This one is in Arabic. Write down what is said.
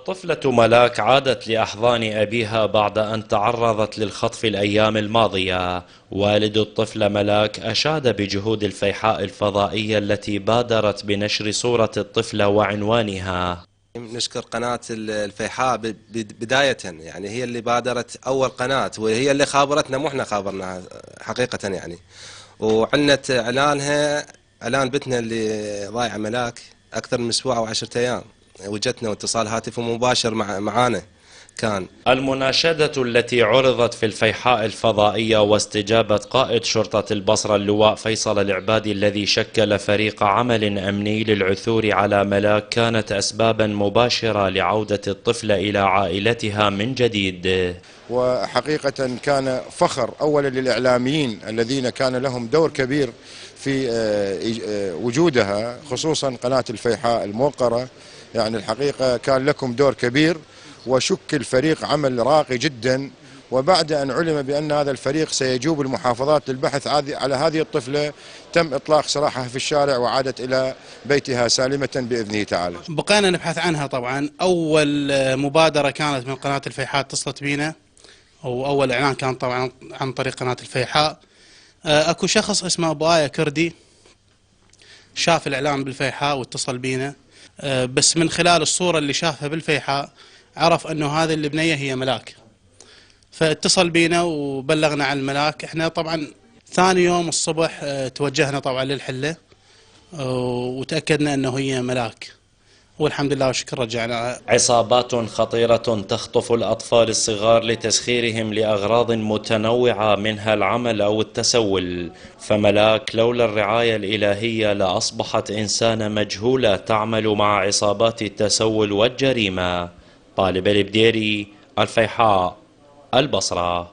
الطفلة ملاك عادت لأحضان أبيها بعد أن تعرضت للخطف الأيام الماضية. والد الطفلة ملاك أشاد بجهود الفيحاء الفضائية التي بادرت بنشر صورة الطفلة وعنوانها. نشكر قناة الفيحاء بداية، يعني هي اللي بادرت أول قناة، وهي اللي خابرتنا، مو احنا خابرناها حقيقة يعني. وعنت إعلانها، إعلان بتنا اللي ضايعة ملاك أكثر من أسبوع أو 10 أيام، وجتنا واتصال هاتفي مباشر معانا. كان المناشدة التي عرضت في الفيحاء الفضائية واستجابة قائد شرطة البصرة اللواء فيصل العبادي الذي شكل فريق عمل أمني للعثور على ملاك كانت أسبابا مباشرة لعودة الطفلة إلى عائلتها من جديد. وحقيقة كان فخر أولا للإعلاميين الذين كان لهم دور كبير في وجودها، خصوصا قناة الفيحاء الموقرة. يعني الحقيقة كان لكم دور كبير، وشكل فريق عمل راقي جدا. وبعد أن علم بأن هذا الفريق سيجوب المحافظات للبحث على هذه الطفلة، تم إطلاق سراحها في الشارع وعادت إلى بيتها سالمة بإذنه تعالى. بقينا نبحث عنها طبعا. أول مبادرة كانت من قناة الفيحاء، اتصلت بينا، وأول إعلان كان طبعا عن طريق قناة الفيحاء. أكو شخص اسمه أبو آية كردي شاف الإعلان بالفيحاء واتصل بينا، بس من خلال الصورة اللي شافها بالفيحاء عرف أنه هذه البنية هي ملاك، فاتصل بينا وبلغنا عن الملاك. احنا طبعا ثاني يوم الصبح توجهنا طبعا للحلة وتأكدنا أنه هي ملاك، والحمد لله وشكر رجعنا. عصابات خطيرة تخطف الأطفال الصغار لتسخيرهم لأغراض متنوعة منها العمل أو التسول، فملاك لولا الرعاية الإلهية لأصبحت إنسانة مجهولة تعمل مع عصابات التسول والجريمة. طالب البديري، الفيحاء، البصرة.